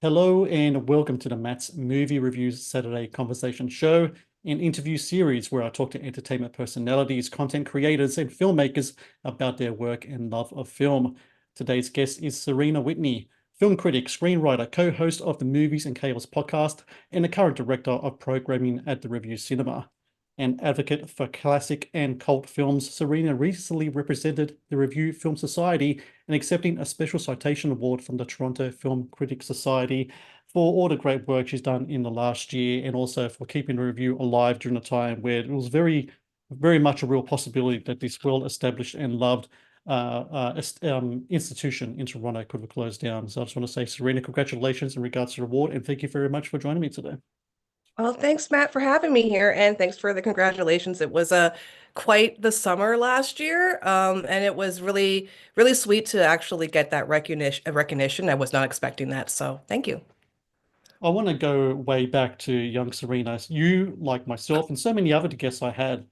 Hello and welcome to the Matt's Movie Reviews Saturday Conversation Show, an interview series where I talk to entertainment personalities, content creators, and filmmakers about their work and love of film. Today's guest is Serena Whitney, film critic, screenwriter, co-host of the Movies and Chaos podcast, and the current director of programming at the Revue Cinema. An advocate for classic and cult films, Serena recently represented the Revue Film Society in accepting a special citation award from the Toronto Film Critics Society for all the great work she's done in the last year, and also for keeping the review alive during a time where it was very much a real possibility that this well-established and loved institution in Toronto could have closed down. So I just want to say, Serena, congratulations in regards to the award, and thank you very much for joining me today. Well, thanks, Matt, for having me here, and thanks for the congratulations. It was quite the summer last year, and it was really, really sweet to actually get that recognition. I was not expecting that, so thank you. I want to go way back to young Serena. You, like myself, and so many other guests I had,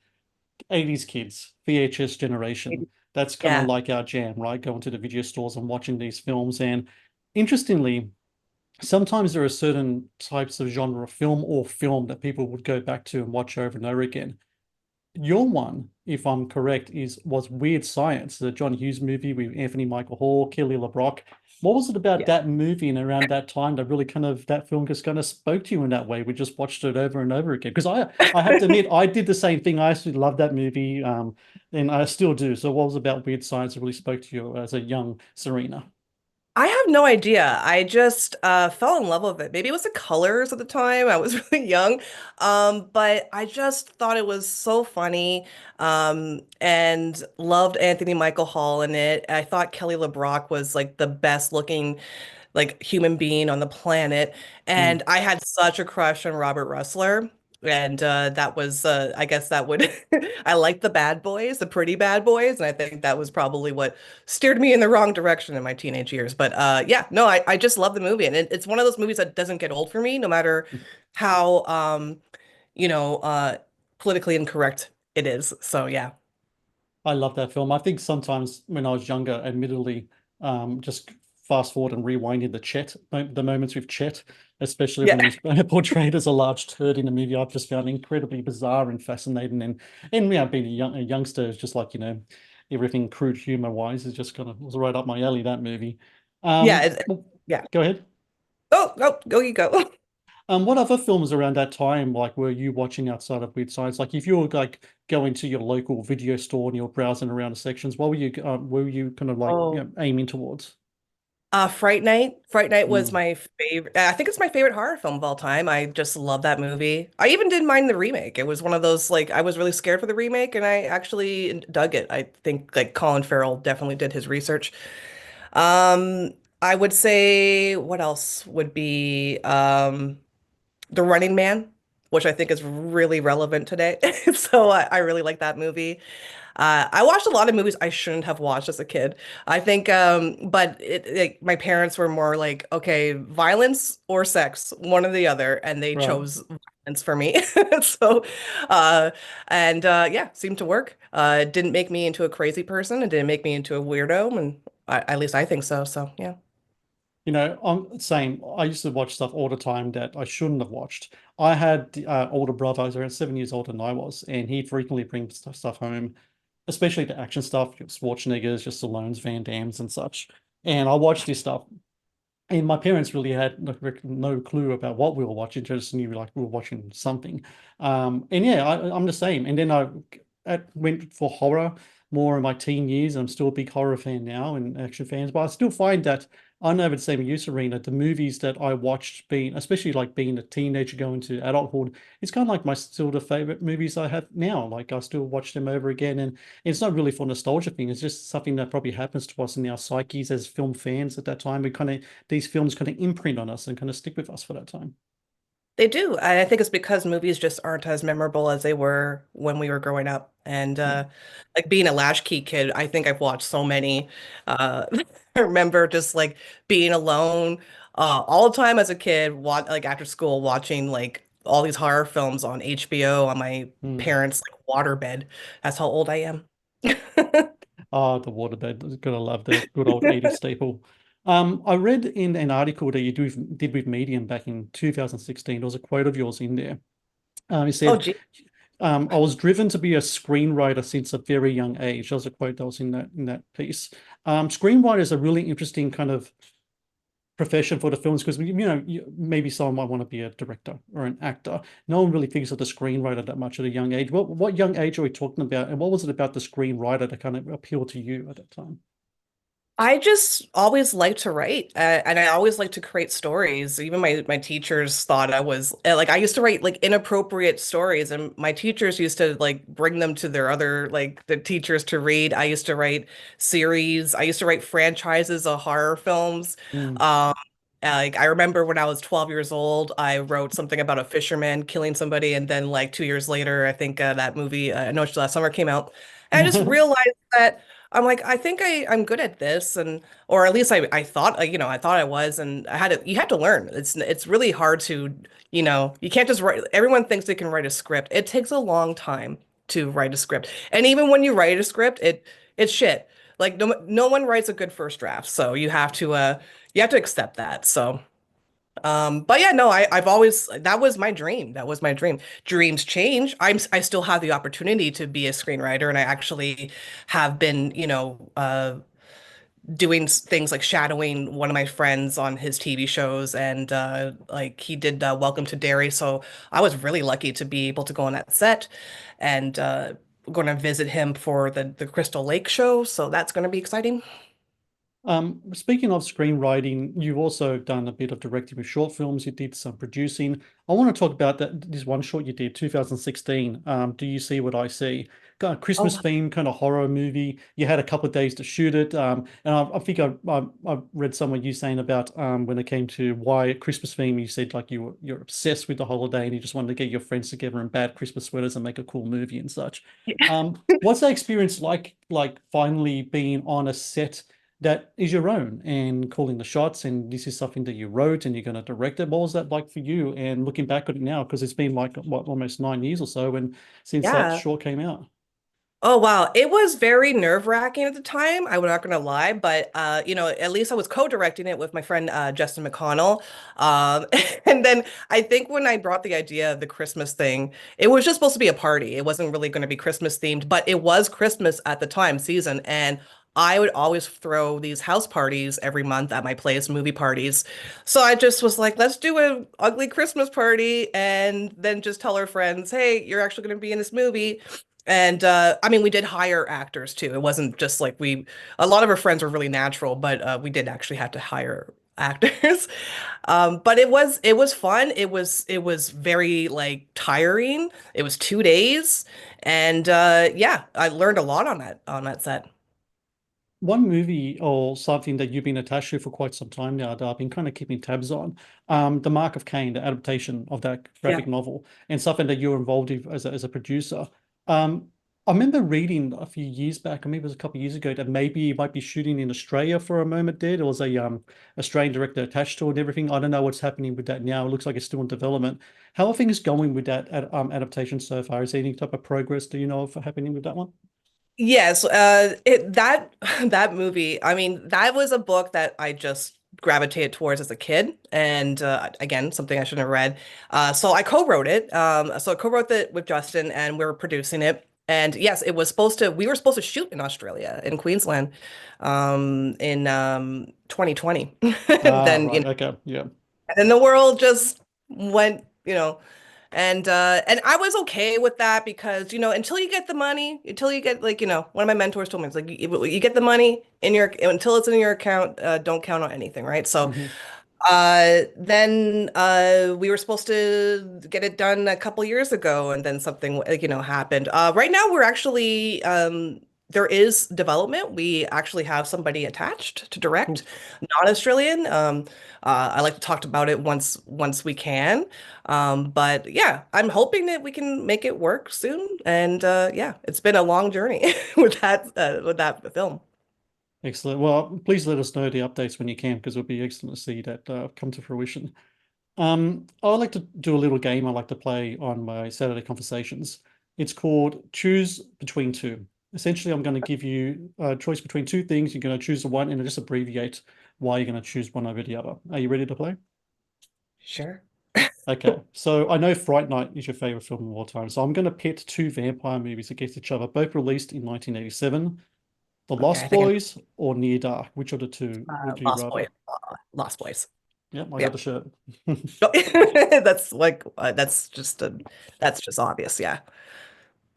80s kids, VHS generation. That's kind of Yeah. like our jam, right? Going to the video stores and watching these films. And interestingly, sometimes there are certain types of genre of film or film that people would go back to and watch over and over again. Your one, if I'm correct, was Weird Science, the John Hughes movie with Anthony Michael Hall, Kelly LeBrock. What was it about Yeah. that movie and around that time that really kind of that film just kind of spoke to you in that way? We just watched it over and over again. Because I have to admit, I did the same thing. I actually loved that movie, and I still do. So what was it about Weird Science that really spoke to you as a young Serena? I have no idea. I just fell in love with it. Maybe it was the colors at the time. I was really young. But I just thought it was so funny and loved Anthony Michael Hall in it. I thought Kelly LeBrock was like the best looking like human being on the planet. Mm. And I had such a crush on Robert Russler. And that was, I guess that would, I like the bad boys, the pretty bad boys. And I think that was probably what steered me in the wrong direction in my teenage years. But yeah, no, I just love the movie. And it's one of those movies that doesn't get old for me, no matter how, you know, politically incorrect it is. So yeah. I love that film. I think sometimes when I was younger, admittedly, just fast forward and rewinding the moments with Chet, especially when Yeah. he's portrayed as a large turd in the movie, I've just found incredibly bizarre and fascinating. And yeah, being a youngster, it's just like, everything crude humor wise is just kind of was right up my alley, that movie. Yeah. Well, Yeah. go ahead. Oh, no, go, you go. What other films around that time, like, were you watching outside of Weird Science? Like, if you were like going to your local video store and you're browsing around the sections, what were you kind of like, Oh. aiming towards? Fright Night. Fright Night was Mm, my favorite. I think it's my favorite horror film of all time. I just love that movie. I even didn't mind the remake. It was one of those like I was really scared for the remake, and I actually dug it. I think like Colin Farrell definitely did his research. Um, I would say what else would be The Running Man, which I think is really relevant today. So I really like that movie. I watched a lot of movies I shouldn't have watched as a kid. I think, but like my parents were more like, okay, violence or sex, one or the other, and they right. chose violence for me. So, and yeah, seemed to work. It didn't make me into a crazy person. It didn't make me into a weirdo, and at least I think so. So, yeah. I'm same. I used to watch stuff all the time that I shouldn't have watched. I had older brother, he was around 7 years older than I was, and he'd frequently bring stuff home, especially the action stuff, your Schwarzeneggers, your Stallones, Van Dams, and such. And I watched this stuff. And my parents really had no clue about what we were watching, just knew like we were watching something. And yeah, I'm the same. And then I went for horror more in my teen years. I'm still a big horror fan now and action fans, but I still find that I know it's the same with you, Serena. The movies that I watched being, especially like being a teenager going to adulthood, it's kind of like my still the favorite movies I have now. Like I still watch them over again, and it's not really for nostalgia thing. It's just something that probably happens to us in our psyches as film fans at that time. We kind of these films kind of imprint on us and kind of stick with us for that time. They do. I think it's because movies just aren't as memorable as they were when we were growing up. And Yeah. like being a latchkey kid, I think I've watched so many. I remember just like being alone all the time as a kid, like after school, watching like all these horror films on HBO on my Mm. parents' like waterbed. That's how old I am. Ah, the waterbed. Gotta love the good old 80s staple. I read in an article that did with Medium back in 2016. There was a quote of yours in there. It Oh, said, gee. I was driven to be a screenwriter since a very young age. That was a quote that was in that piece. Screenwriter is a really interesting kind of profession for the films because maybe someone might want to be a director or an actor. No one really thinks of the screenwriter that much at a young age. What young age are we talking about, and what was it about the screenwriter that kind of appealed to you at that time? I just always liked to write, and I always liked to create stories. Even my teachers thought I was like I used to write like inappropriate stories, and my teachers used to like bring them to their other like the teachers to read. I used to write series. I used to write franchises of horror films. Mm. Um, like I remember when I was 12 years old, I wrote something about a fisherman killing somebody, and then like 2 years later, I think that movie I Know It's Last Summer came out. And I just realized that. I'm like, I think I'm good at this, and or at least I thought I thought I was, and you had to learn. It's really hard to, you can't just write. Everyone thinks they can write a script. It takes a long time to write a script. And even when you write a script, it's shit. Like no one writes a good first draft, so you have to accept that. So but yeah, no, I've always that was my dream. That was my dream. Dreams change. I still have the opportunity to be a screenwriter, and I actually have been, doing things like shadowing one of my friends on his TV shows, and like he did Welcome to Derry. So I was really lucky to be able to go on that set, and going to visit him for the Crystal Lake show. So that's going to be exciting. Speaking of screenwriting, you've also done a bit of directing with short films. You did some producing. I want to talk about this one short you did, 2016. Do you see what I see? Got a Christmas Oh, theme kind of horror movie. You had a couple of days to shoot it. And I think I read somewhere you saying about when it came to why Christmas theme, you said like you're obsessed with the holiday and you just wanted to get your friends together in bad Christmas sweaters and make a cool movie and such. What's that experience like finally being on a set that is your own and calling the shots, and this is something that you wrote and you're going to direct it? What was that like for you? And looking back at it now, because it's been like what, almost 9 years or so, and since that yeah. short came out. Oh wow, it was very nerve-wracking at the time. I'm not gonna lie, but at least I was co-directing it with my friend Justin McConnell. Um, and then I think when I brought the idea of the Christmas thing, it was just supposed to be a party. It wasn't really going to be Christmas themed, but it was Christmas at the time, season, and I would always throw these house parties every month at my place, movie parties. So I just was like, let's do an ugly Christmas party and then just tell our friends, hey, you're actually going to be in this movie. And I mean, we did hire actors too. It wasn't just like a lot of our friends were really natural, but we did actually have to hire actors. But it was fun. It was very like tiring. It was 2 days. And yeah, I learned a lot on that set. One movie or something that you've been attached to for quite some time now that I've been kind of keeping tabs on, The Mark of Cain, the adaptation of that Yeah. graphic novel, and something that you're involved in as a producer. Um, I remember reading a few years back, or maybe it was a couple of years ago, that maybe you might be shooting in Australia for a moment there. There was a Australian director attached to it and everything. I don't know what's happening with that now. It looks like it's still in development. How are things going with that adaptation so far? Is there any type of progress do you know of happening with that one? Yes, that movie, I mean, that was a book that I just gravitated towards as a kid, and again, something I shouldn't have read. So I co-wrote it. So I co-wrote it with Justin, and we were producing it. And yes, we were supposed to shoot in Australia, in Queensland, in 2020. And Ah, then, right. Okay. Yeah. and then the world just went, and I was okay with that because, until you get the money, until you get like, one of my mentors told me, it's like you get the money in your until it's in your account, don't count on anything, right? So Mhm. then we were supposed to get it done a couple years ago, and then something like, happened. Right now we're actually there is development. We actually have somebody attached to direct, Cool. non-Australian. I like to talk about it once we can. But yeah, I'm hoping that we can make it work soon. And yeah, it's been a long journey with that film. Excellent. Well, please let us know the updates when you can, because it'll be excellent to see that come to fruition. I like to do a little game I like to play on my Saturday conversations. It's called Choose Between Two. Essentially, I'm going to give you a choice between two things. You're going to choose the one and just abbreviate why you're going to choose one over the other. Are you ready to play? Sure. Okay, so I know Fright Night is your favorite film of all time, so I'm going to pit two vampire movies against each other, both released in 1987. The Okay, I Lost think I Boys or Near Dark? Which of the two would you Lost rather? Boys. Lost Boys. Yep, I got Yeah. the shirt. That's like that's just obvious. Yeah.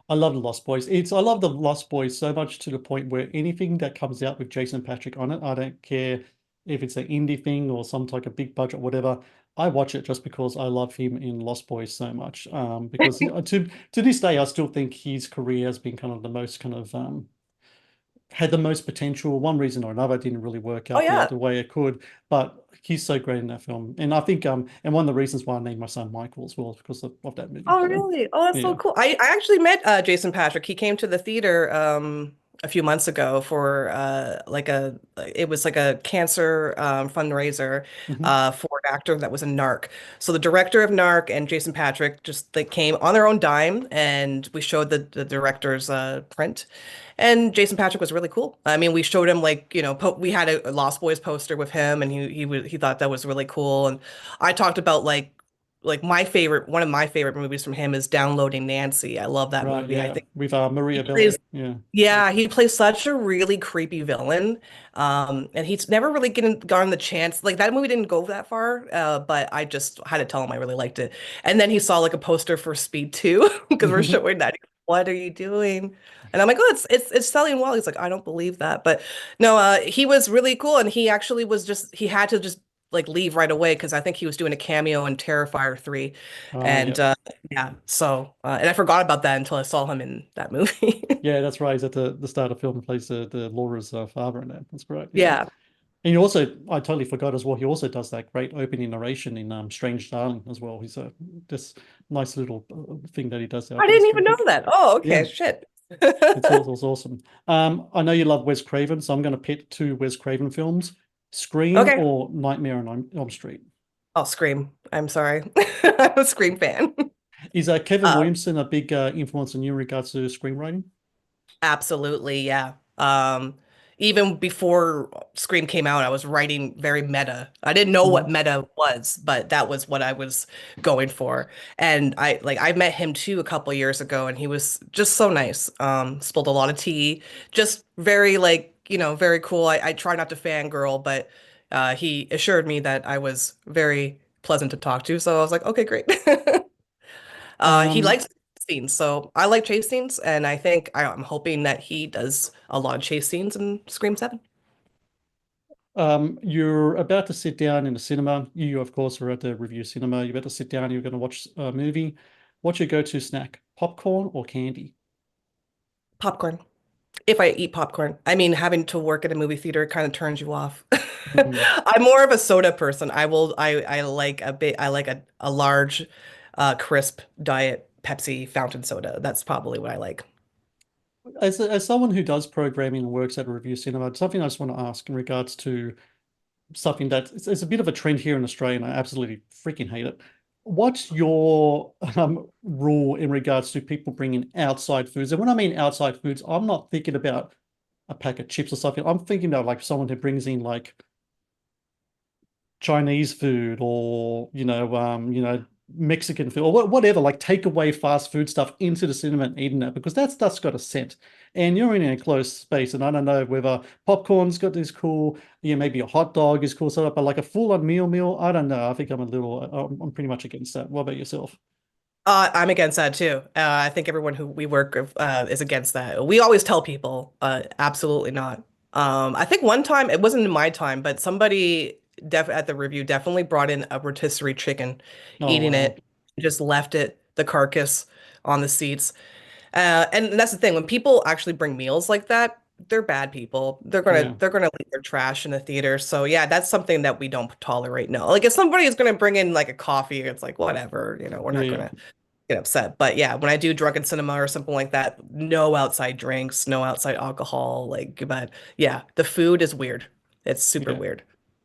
I love the Lost Boys. I love the Lost Boys so much to the point where anything that comes out with Jason Patrick on it, I don't care if it's an indie thing or some type of big budget, whatever. I watch it just because I love him in Lost Boys so much. Because to this day, I still think his career has been kind of the most kind of had the most potential. One reason or another, it didn't really work Oh out yeah. the way it could. But he's so great in that film, and I think and one of the reasons why I named my son Michael as well is because of that movie. Oh, So really? Oh, that's so yeah. cool. I actually met Jason Patrick. He came to the theater a few months ago for like a it was like a cancer fundraiser Hmm. for an actor that was in Narc. So the director of Narc and Jason Patrick just they came on their own dime and we showed the director's print. And Jason Patrick was really cool. I mean, we showed him like, you know, po we had a Lost Boys poster with him and he thought that was really cool. And I talked about like my favorite, one of my favorite movies from him is Downloading Nancy. I love that Right, movie. I yeah. think With Maria he Bello. plays, Yeah. yeah, he plays such a really creepy villain. And he's never really gotten the chance. Like that movie didn't go that far, but I just had to tell him I really liked it. And then he saw like a poster for Speed 2 because we're showing that. He's like, what are you doing? And I'm like, oh, it's selling well. He's like, I don't believe that. But no, he was really cool, and he actually was just he had to just like leave right away because I think he was doing a cameo in Terrifier 3. Yeah. And yeah, so and I forgot about that until I saw him in that movie. Yeah, that's right. He's at the start of the film and plays the Laura's father in that. That's great. Yeah. Yeah. And he also, I totally forgot as well, he also does that great opening narration in Strange Darling as well. He's a this nice little thing that he does there. I I think it's didn't even know terrific. that. Oh, okay. Yeah, Shit. it's awesome. I know you love Wes Craven, so I'm going to pit two Wes Craven films, Scream Okay. or Nightmare on Elm Street. I'll Scream. I'm sorry. I'm a Scream fan. Is Kevin Uh, Williamson a big influence on you in regards to screenwriting? Absolutely, yeah. Even before Scream came out, I was writing very meta. I didn't know what Hmm. meta was, but that was what I was going for. And I met him too a couple years ago, and he was just so nice. Spilled a lot of tea, just very like, you know, very cool. I try not to fangirl, but he assured me that I was very pleasant to talk to. So I was like, okay, great. He Um, likes scenes, so I like chase scenes, and I'm hoping that he does a lot of chase scenes in Scream 7. you're about to sit down in the cinema. You, of course, are at the Revue Cinema. You're about to sit down. You're going to watch a movie. What's your go-to snack? Popcorn or candy? Popcorn. If I eat popcorn, I mean, having to work at a movie theater kind of turns you off. Mm. I'm more of a soda person. I like I like a large, crisp diet Pepsi fountain soda. That's probably what I like. As someone who does programming and works at a Revue Cinema, something I just want to ask in regards to something that it's a bit of a trend here in Australia, and I absolutely freaking hate it. What's your rule in regards to people bringing outside foods? And when I mean outside foods, I'm not thinking about a pack of chips or something. I'm thinking about like someone who brings in like Chinese food or Mexican food or whatever, like takeaway fast food stuff into the cinema and eating that because that stuff's got a scent. And you're in a closed space, and I don't know whether popcorn's got this cool, maybe a hot dog is cool, sort of, but like a full-on meal. I don't know. I think I'm pretty much against that. What about yourself? I'm against that too. I think everyone who we work with is against that. We always tell people, absolutely not. I think one time, it wasn't in my time, but somebody def at the review definitely brought in a rotisserie chicken, Oh eating wow, it, just left it, the carcass on the seats. And that's the thing, when people actually bring meals like that, they're bad people. yeah, They're gonna leave their trash in the theater. So yeah, that's something that we don't tolerate. No, like if somebody is gonna bring in like a coffee, it's like whatever, you know, we're yeah, not yeah, gonna get upset. But yeah, when I do drunken cinema or something like that, no outside drinks, no outside alcohol. Like, but yeah, the food is weird. It's super yeah. weird.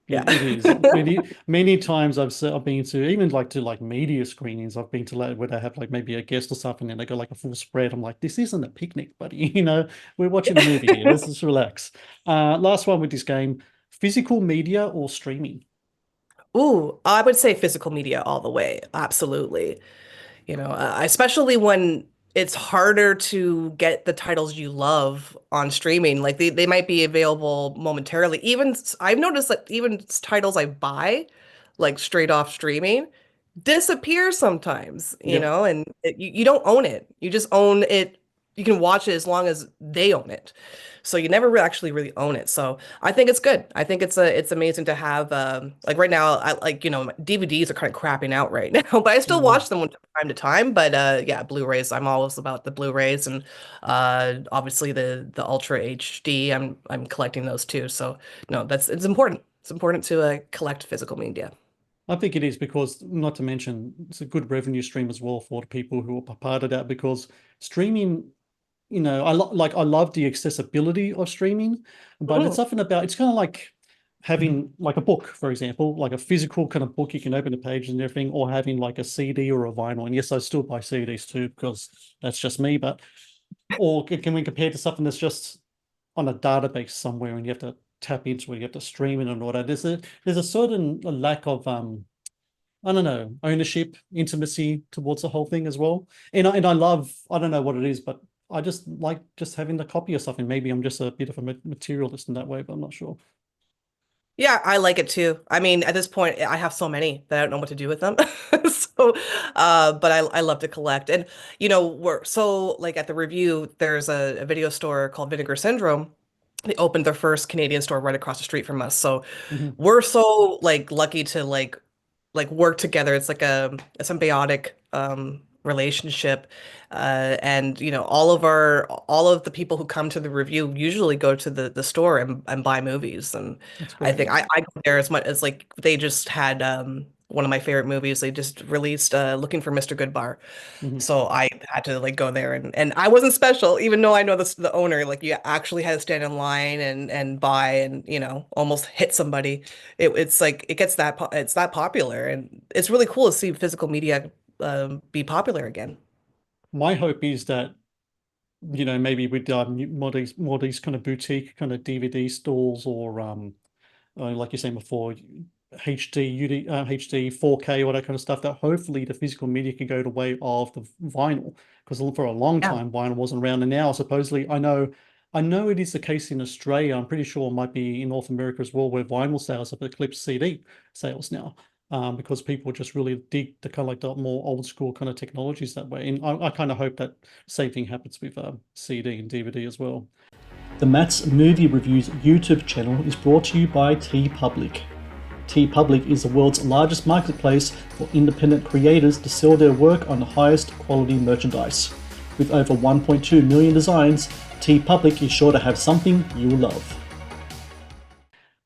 Yeah. It is many times I've been to even like to like media screenings. I've been to like where they have like maybe a guest or something and they go like a full spread. I'm like, this isn't a picnic, buddy. We're watching a movie here. Let's just relax. Last one with this game: physical media or streaming. Ooh, I would say physical media all the way. Absolutely. Especially when it's harder to get the titles you love on streaming. Like they might be available momentarily. I've noticed that even titles I buy, like straight off streaming, disappear sometimes, Yep. and you don't own it. You just own it. You can watch it as long as they own it. So you never actually really own it. So I think it's good. I think it's amazing to have like right now I like DVDs are kind of crapping out right now, but I still Mm. watch them from time to time. But yeah, Blu-rays. I'm always about the Blu-rays and obviously the Ultra HD. I'm collecting those too. So no, that's it's important. It's important to collect physical media. I think it is because, not to mention, it's a good revenue stream as well for the people who are part of that because streaming, I love the accessibility of streaming, but it's Mhm. something about it's kind of like having like a book, for example, like a physical kind of book you can open the pages and everything, or having like a CD or a vinyl. And yes, I still buy CDs too because that's just me, but or can we compare to something that's just on a database somewhere and you have to tap into it, you have to stream it and all that. There's a certain lack of I don't know, ownership, intimacy towards the whole thing as well. And I love, I don't know what it is, but I just like just having the copy of something. Maybe I'm just a bit of a materialist in that way, but I'm not sure. Yeah, I like it too. I mean, at this point, I have so many that I don't know what to do with them. So, but I love to collect. And, we're so like at the Review, there's a video store called Vinegar Syndrome. They opened their first Canadian store right across the street from us. So Mhm. we're so like lucky to like work together. It's like a symbiotic relationship. And all of the people who come to the Review usually go to the store and buy movies. And That's I great. think I go there as much as like they just had one of my favorite movies. They just released Looking for Mr. Goodbar. Mhm. So I had to like go there and I wasn't special, even though I know the owner, like you actually had to stand in line and buy and almost hit somebody. It's like it gets it's that popular and it's really cool to see physical media be popular again. My hope is that, maybe with more these kind of boutique kind of DVD stalls or like you're saying before, HD, HD, 4K, all that kind of stuff, that hopefully the physical media can go the way of the vinyl. Because for a long Yeah. time, vinyl wasn't around. And now supposedly, I know it is the case in Australia. I'm pretty sure it might be in North America as well, where vinyl sales have eclipsed CD sales now. Because people just really dig the kind of like the more old school kind of technologies that way. And I kind of hope that same thing happens with CD and DVD as well. The Matt's Movie Reviews YouTube channel is brought to you by TeePublic. TeePublic is the world's largest marketplace for independent creators to sell their work on the highest quality merchandise. With over 1.2 million designs, TeePublic is sure to have something you will love.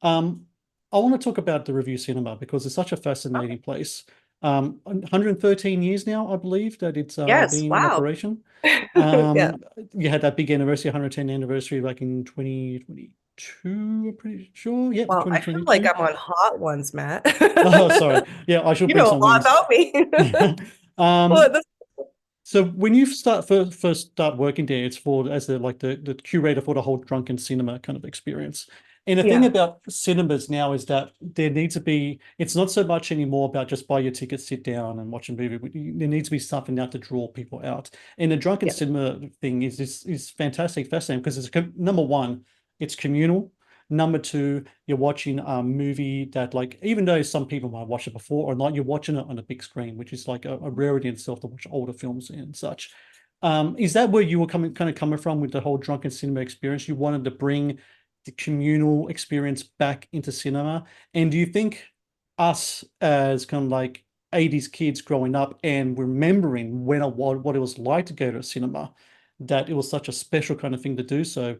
Um, I want to talk about the Revue Cinema because it's such a Okay. fascinating place. 113 years now, I believe, that it's Yes. been in Wow. operation. Yeah. You had that big anniversary, 110th anniversary back in 2022, I'm pretty sure. Yep, Well, I feel like 2022. I'm on hot ones, Matt. Oh, sorry. Yeah, I should You bring know a some lot wings. about me. Well, Um, so when you first start working there, it's for as the curator for the whole drunken cinema kind of experience. And the thing yeah. about cinemas now is that there needs to be, it's not so much anymore about just buy your ticket, sit down and watch a movie. There needs to be something now to draw people out. And the drunken Yeah. cinema thing is fantastic, fascinating because number one, it's communal. Number two, you're watching a movie that, like, even though some people might watch it before or not, you're watching it on a big screen, which is like a rarity in itself to watch older films and such. Is that where you were coming from with the whole drunken cinema experience? You wanted to bring the communal experience back into cinema, and do you think us as kind of like 80s kids growing up and remembering what it was like to go to a cinema, that it was such a special kind of thing to do so?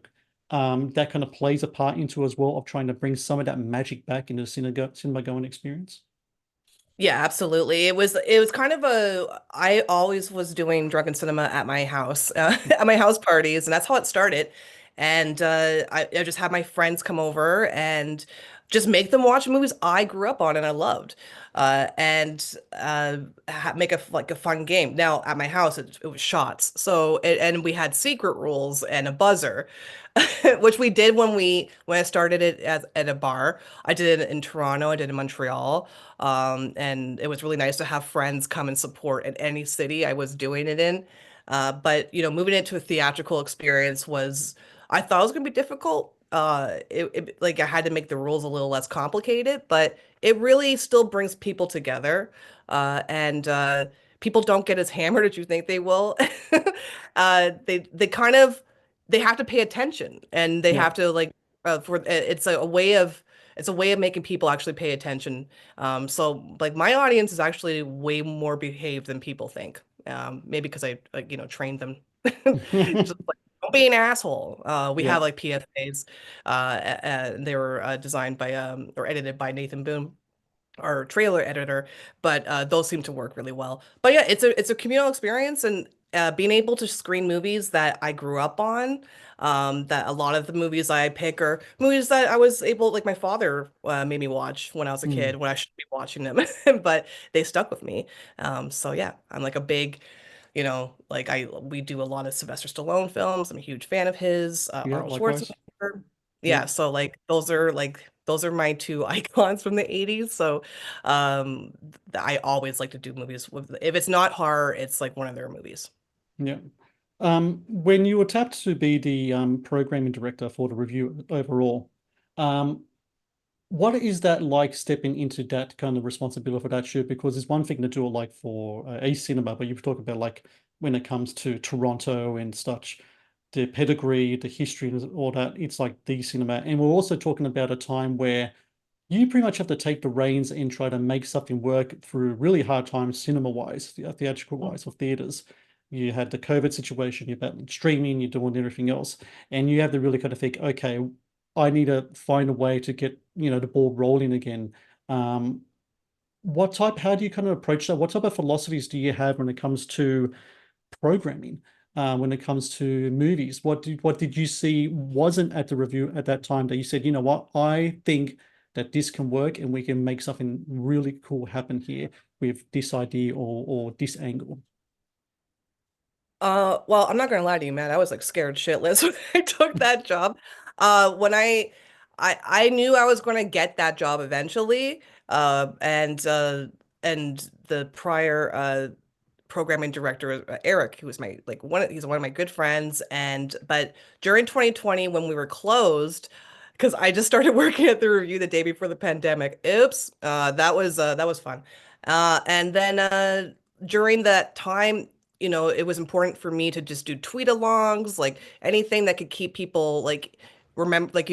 That kind of plays a part into as well of trying to bring some of that magic back into the cinema going experience. Yeah, absolutely. It was kind of I always was doing drunken cinema at my house, at my house parties, and that's how it started. and I just had my friends come over and just make them watch movies I grew up on and I loved, and ha make like a fun game. Now at my house it was shots, and we had secret rules and a buzzer, which we did when I started it at a bar. I did it in Toronto, I did it in Montreal, and it was really nice to have friends come and support in any city I was doing it in. But moving into a theatrical experience was, I thought it was gonna be difficult. Like I had to make the rules a little less complicated, but it really still brings people together. And People don't get as hammered as you think they will. They kind of they have to pay attention, and they Yeah. have to like for it's a way of making people actually pay attention. So like my audience is actually way more behaved than people think. Maybe because I like, trained them. Just like, don't be an asshole. We Yeah. have like PSAs. They were designed by or edited by Nathan Boone, our trailer editor, but those seem to work really well. But yeah, it's a communal experience, and being able to screen movies that I grew up on. That a lot of the movies I pick are movies that I was able, like my father made me watch when I was a kid, Mm. when I should be watching them, but they stuck with me. So yeah, I'm like a big, like we do a lot of Sylvester Stallone films. I'm a huge fan of his, Yeah, Arnold likewise. Schwarzenegger. Yeah. Yeah, so those are my two icons from the 80s. So I always like to do movies with, if it's not horror, it's like one of their movies. Yeah. When you were tapped to be the programming director for the review overall, um, what is that like stepping into that kind of responsibility for that shoot? Because it's one thing to do it like for a cinema, but you've talked about like when it comes to Toronto and such, the pedigree, the history, and all that, it's like the cinema. And we're also talking about a time where you pretty much have to take the reins and try to make something work through really hard times, cinema-wise, theatrical-wise, or theaters. You had the COVID situation, you've had streaming, you're doing everything else, and you have to really kind of think, okay, I need to find a way to get, the ball rolling again. Um, how do you kind of approach that? What type of philosophies do you have when it comes to programming, when it comes to movies? What did you see wasn't at the review at that time that you said, you know what, I think that this can work and we can make something really cool happen here with this idea or this angle? Well, I'm not gonna lie to you, man. I was like scared shitless when I took that job. When I knew I was gonna get that job eventually. And the prior programming director, Eric, who was my like he's one of my good friends. And but during 2020, when we were closed, because I just started working at the Review the day before the pandemic. Oops, that was fun. And then During that time, it was important for me to just do tweet alongs, like anything that could keep people like remember, like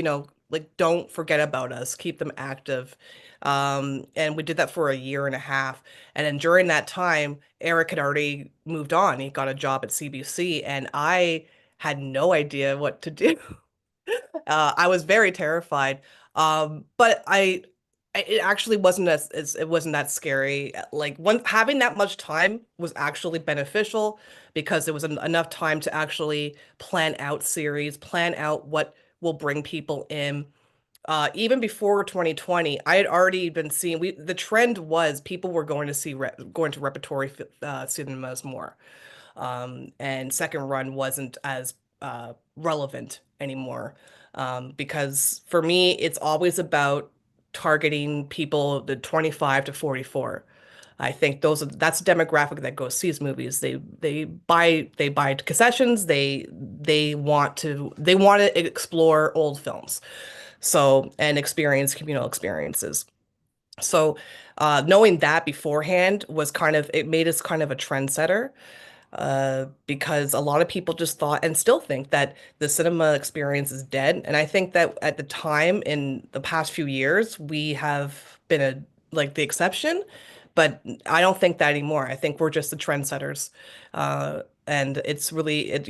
like don't forget about us, keep them active. And we did that for a year and a half. And then during that time, Eric had already moved on. He got a job at CBC, and I had no idea what to do. I was very terrified. But it actually wasn't it wasn't that scary. Like one having that much time was actually beneficial because there was enough time to actually plan out series, plan out what will bring people in. Even before 2020, I had already been seeing the trend was people were going to going to repertory cinemas more. And second run wasn't as relevant anymore. Because for me, it's always about targeting people the 25 to 44. I think that's the demographic that goes sees movies. They buy concessions. They want to explore old films. So and experience communal experiences. So knowing that beforehand was it made us kind of a trendsetter, because a lot of people just thought and still think that the cinema experience is dead. And I think that at the time in the past few years, we have been the exception, but I don't think that anymore. I think we're just the trendsetters. And it's really,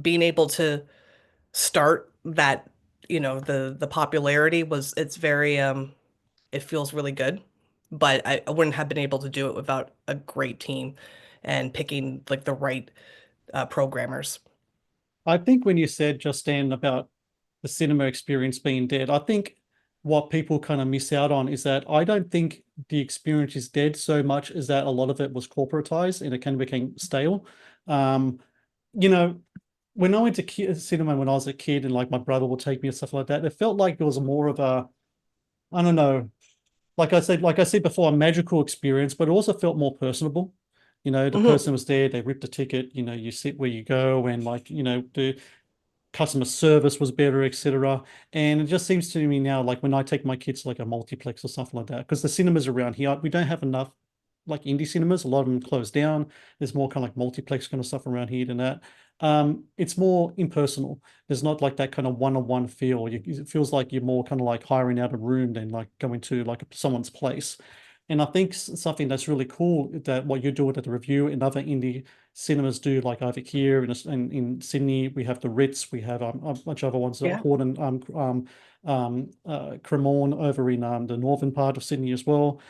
being able to start that, the popularity it's very, it feels really good. But I wouldn't have been able to do it without a great team and picking like the right programmers. I think when you said just then about the cinema experience being dead, I think what people kind of miss out on is that I don't think the experience is dead so much as that a lot of it was corporatized and it kind of became stale. Um, you know, when I went to cinema when I was a kid and like my brother would take me and stuff like that, it felt like it was more of a, I don't know, like I said before, a magical experience, but it also felt more personable. The Hmm. person was there, they ripped the ticket, you sit where you go, and like, the customer service was better, etc. And it just seems to me now, like when I take my kids to like a multiplex or something like that, because the cinemas around here, we don't have enough like indie cinemas. A lot of them closed down. There's more kind of like multiplex kind of stuff around here than that. It's more impersonal. There's not like that kind of one-on-one feel. It feels like you're more kind of like hiring out a room than like going to like someone's place. And I think something that's really cool that what you're doing at the Revue and other indie cinemas do, like over here in Sydney, we have the Ritz, we have a bunch of other ones, Yeah. Horden, Cremorne over in the northern part of Sydney as well.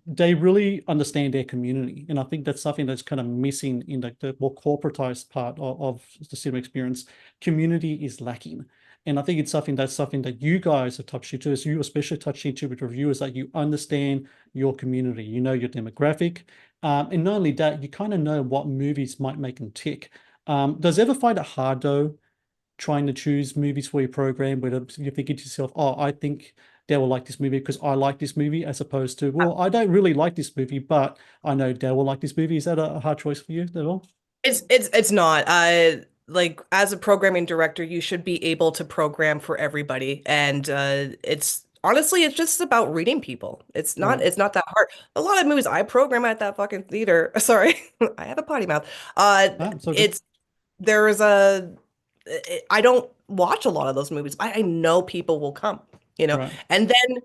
They really understand their community, and I think that's something that's kind of missing in the more corporatized part of the cinema experience. Community is lacking. And I think it's something that you guys have touched into, as you especially touched into with reviewers, that you understand your community, you know your demographic, and not only that, you kind of know what movies might make them tick. Does it ever find it hard though, trying to choose movies for your program, where you're thinking to yourself, "Oh, I think they will like this movie because I like this movie," as opposed to, "Well, I don't really like this movie, but I know they will like this movie." Is that a hard choice for you at all? It's not. Like as a programming director, you should be able to program for everybody, and it's honestly it's just about reading people. Right. It's not that hard. A lot of movies I program at that fucking theater. Sorry, I have a potty mouth. So good. It's there is a I don't watch a lot of those movies, but I know people will come, you know. Right. And then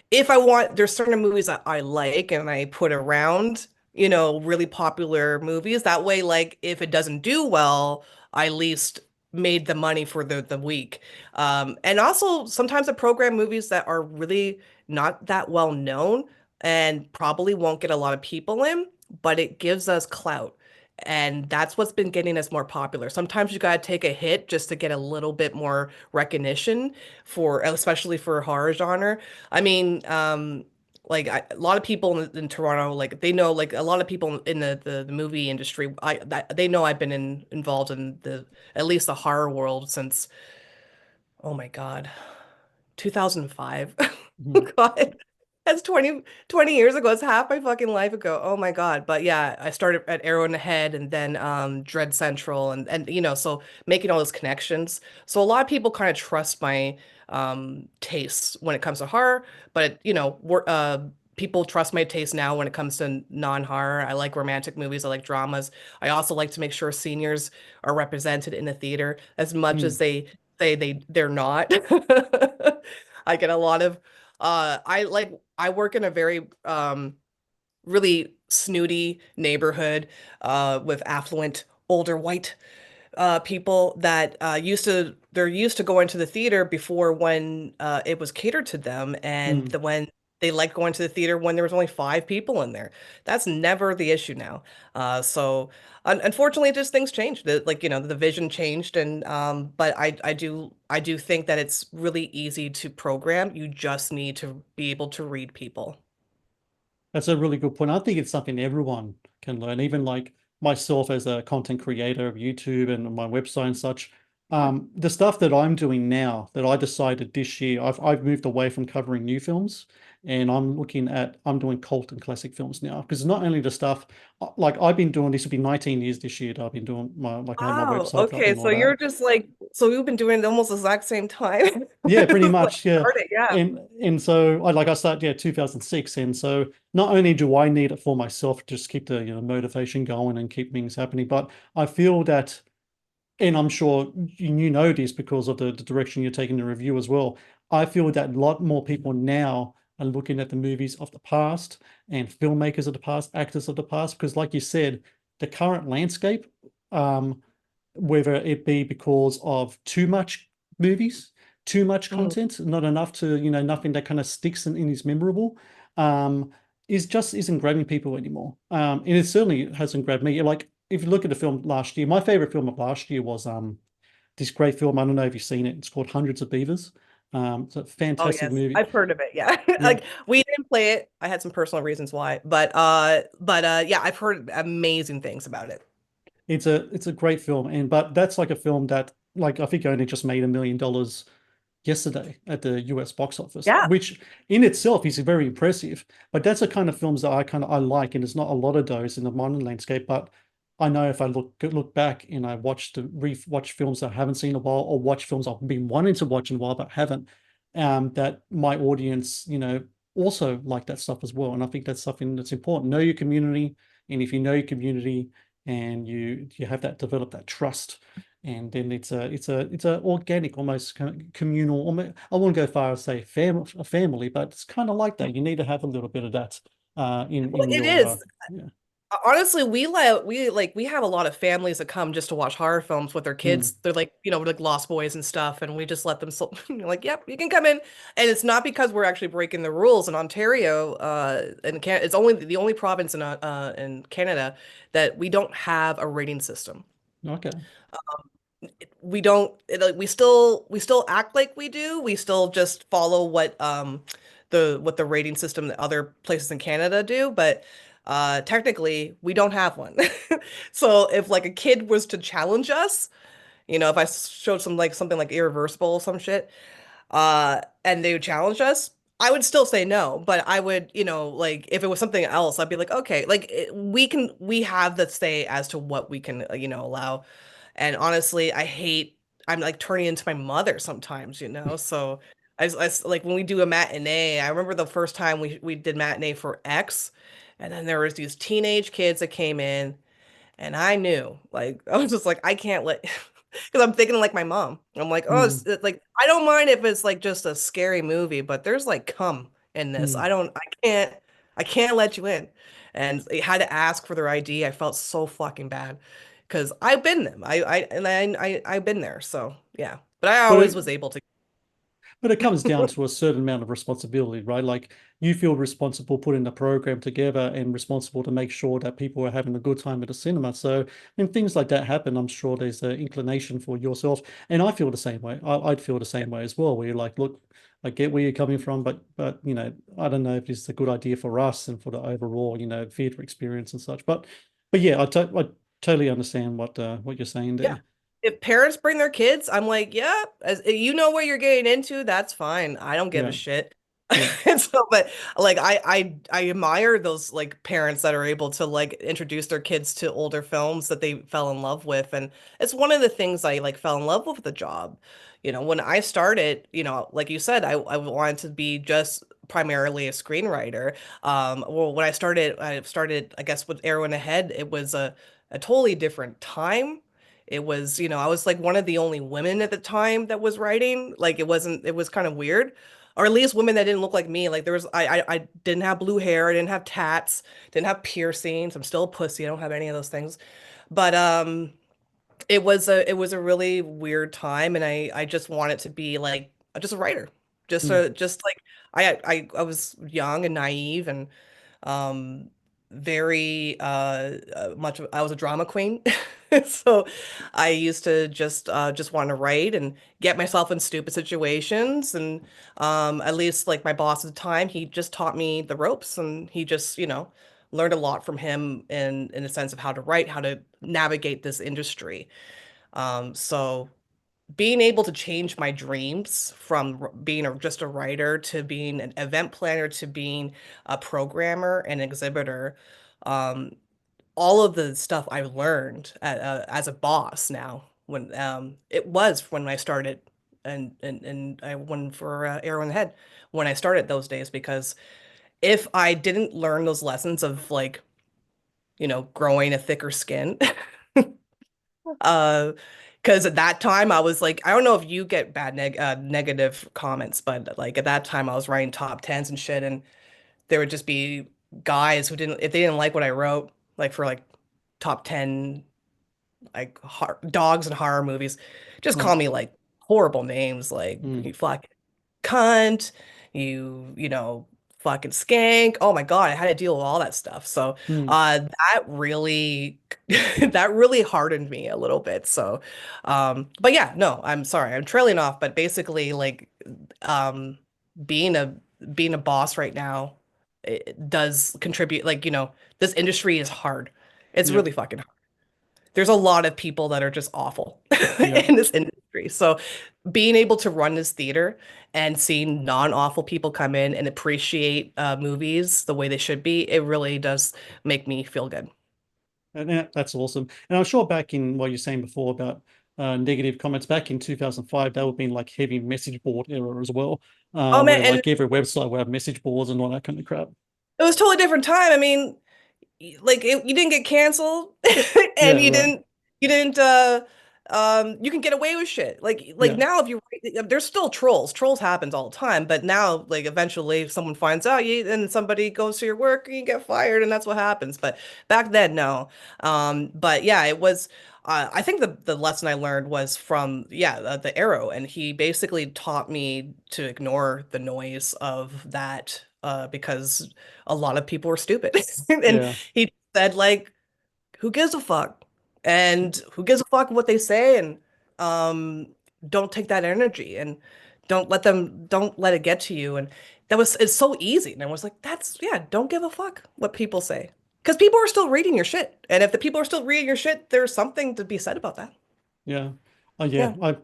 if I want, there's certain movies that I like and I put around, really popular movies. That way, like if it doesn't do well, I at least made the money for the week. And also sometimes I program movies that are really not that well known and probably won't get a lot of people in, but it gives us clout. And that's what's been getting us more popular. Sometimes you got to take a hit just to get a little bit more recognition especially for horror genre. I mean, a lot of people in Toronto, like they know, like a lot of people in the movie industry, they know I've been involved in at least the horror world since, oh my God, 2005. Mhm. God, that's 20 years ago. It's half my fucking life ago. Oh my God. But yeah, I started at Arrow in the Head and then Dread Central and so making all those connections. So a lot of people kind of trust my tastes when it comes to horror, but people trust my taste now when it comes to non-horror. I like romantic movies, I like dramas. I also like to make sure seniors are represented in the theater as much as Mm. they say they're not. I get a lot of I work in a very really snooty neighborhood with affluent older white people that they're used to going to the theater before when it was catered to them and Mm. when they liked going to the theater when there was only five people in there. That's never the issue now. So unfortunately, just things changed. The vision changed, and but I do think that it's really easy to program. You just need to be able to read people. That's a really good point. I think it's something everyone can learn, even like myself as a content creator of YouTube and my website and such. The stuff that I'm doing now that I decided this year, I've moved away from covering new films and I'm doing cult and classic films now. Because not only the stuff like I've been doing, this will be 19 years this year that I've been doing I have my Wow. website up Okay. and all So that. you're just like, so you've been doing it almost the exact same time. Yeah, pretty Like much. Yeah. started, yeah. And so I started, yeah, 2006. And so not only do I need it for myself, just keep the, motivation going and keep things happening, but I feel that, and I'm sure you know this because of the direction you're taking the review as well. I feel that a lot more people now are looking at the movies of the past and filmmakers of the past, actors of the past, because like you said, the current landscape, um, whether it be because of too much movies, too much Mhm. content, not enough to, nothing that kind of sticks and is memorable, um, is just isn't grabbing people anymore. And it certainly hasn't grabbed me. Like if you look at the film last year, my favorite film of last year was this great film. I don't know if you've seen it. It's called Hundreds of Beavers. It's a Oh fantastic yes, movie. I've heard of it. Yeah. Yeah, Like we didn't play it. I had some personal reasons why, but yeah, I've heard amazing things about it. it's a great film, and but that's like a film that like I think only just made $1 million yesterday at the US box office, Yeah. which in itself is very impressive. But that's the kind of films that I like, and there's not a lot of those in the modern landscape. But I know if I look back and I watch films that I haven't seen in a while, or watch films I've been wanting to watch in a while but haven't, that my audience, also like that stuff as well. And I think that's something that's important. Know your community, and if you know your community and you have that develop that trust, and then it's a organic, almost kind of communal. Almost, I wouldn't go far as say a family, but it's kind of like that. You need to have a little bit of that Well, in it your is. yeah. Honestly, we have a lot of families that come just to watch horror films with their Mm, kids. They're like, like Lost Boys and stuff, and we just let them like, yep, you can come in. And it's not because we're actually breaking the rules in Ontario, and can it's only the only province in Canada that we don't have a rating system. okay. We don't like we still act like we do. We still just follow what the rating system that other places in Canada do, but technically we don't have one. So if like a kid was to challenge us, if I showed something like irreversible or some shit, and they would challenge us, I would still say no, but I would, like if it was something else, I'd be like, okay, like we have the say as to what we can, allow. And honestly, I'm like turning into my mother sometimes, So like when we do a matinee, I remember the first time we did matinee for X, and then there was these teenage kids that came in, and I knew, like, I was just like, I can't let, because I'm thinking like my mom. I'm like, oh, Mm, like, I don't mind if it's like just a scary movie, but there's like cum in this. mm. I can't let you in. And they had to ask for their ID. I felt so fucking bad because I've been them. I've been there. So yeah, but I But always it was able to. But it comes down to a certain amount of responsibility, right? Like you feel responsible putting the program together and responsible to make sure that people are having a good time at the cinema. So when things like that happen, I'm sure there's an inclination for yourself. And I feel the same way. I'd feel the same way as well, where you're like, look, I get where you're coming from, but I don't know if this is a good idea for us and for the overall, theater experience and such. But yeah, I totally understand what you're saying Yeah. there. If parents bring their kids, I'm like, yeah, as you know what you're getting into, that's fine. I don't give a Yeah, shit. yeah. And so, but like I admire those like parents that are able to like introduce their kids to older films that they fell in love with. And it's one of the things I like fell in love with the job. When I started, like you said, I wanted to be just primarily a screenwriter. Well, when I started, I guess with Arrow in the Head, it was a totally different time. It was, I was like one of the only women at the time that was writing. Like it was kind of weird. Or at least women that didn't look like me. Like there was I didn't have blue hair, I didn't have tats, didn't have piercings. I'm still a pussy. I don't have any of those things. But it was a really weird time, and I just wanted to be like just a writer. Mm. Just like I was young and naive and um very much I was a drama queen. So I used to just want to write and get myself in stupid situations, and at least like my boss at the time, he just taught me the ropes, and he just learned a lot from him in a sense of how to write, how to navigate this industry. So being able to change my dreams from being just a writer to being an event planner to being a programmer and exhibitor, um, all of the stuff I learned as a boss now, when it was when I started, and I won for Arrow in the Head when I started those days, because if I didn't learn those lessons of like growing a thicker skin. Uh, because at that time I was like, I don't know if you get negative comments, but like at that time I was writing top tens and shit, and there would just be guys who didn't, if they didn't like what I wrote, like for like top 10 like dogs and horror movies, just call Right. me like horrible names, like Mm. you fucking cunt, you fucking skank. Oh my God, I had to deal with all that stuff. So Hmm. that really that really hardened me a little bit. So but yeah, no, I'm sorry. I'm trailing off, but basically like um being a being a boss right now, it does contribute, like, this industry is hard. It's Yeah. really fucking hard. There's a lot of people that are just awful Yeah. in this industry. So being able to run this theater and seeing non-awful people come in and appreciate movies the way they should be, it really does make me feel good. And that's awesome. And I'm sure back in what you're saying before about negative comments back in 2005, that would have been like heavy message board era as well, Oh man, where and like every website would have message boards and all that kind of crap. it was a totally different time. I mean, like you didn't get canceled and Yeah, right. you didn't you can get away with shit. Like Yeah, now if you there's still trolls. Trolls happens all the time, but now like eventually if someone finds out you and somebody goes to your work, you get fired and that's what happens. But back then no. But yeah, it was I think the lesson I learned was from the Arrow, and he basically taught me to ignore the noise of that because a lot of people were stupid. And yeah, he said, like, who gives a fuck? And who gives a fuck what they say? And um, don't take that energy and don't let it get to you. And it's so easy. And I was like, yeah, don't give a fuck what people say. Because people are still reading your shit. And if the people are still reading your shit, there's something to be said about that. yeah. Oh, yeah. Yeah.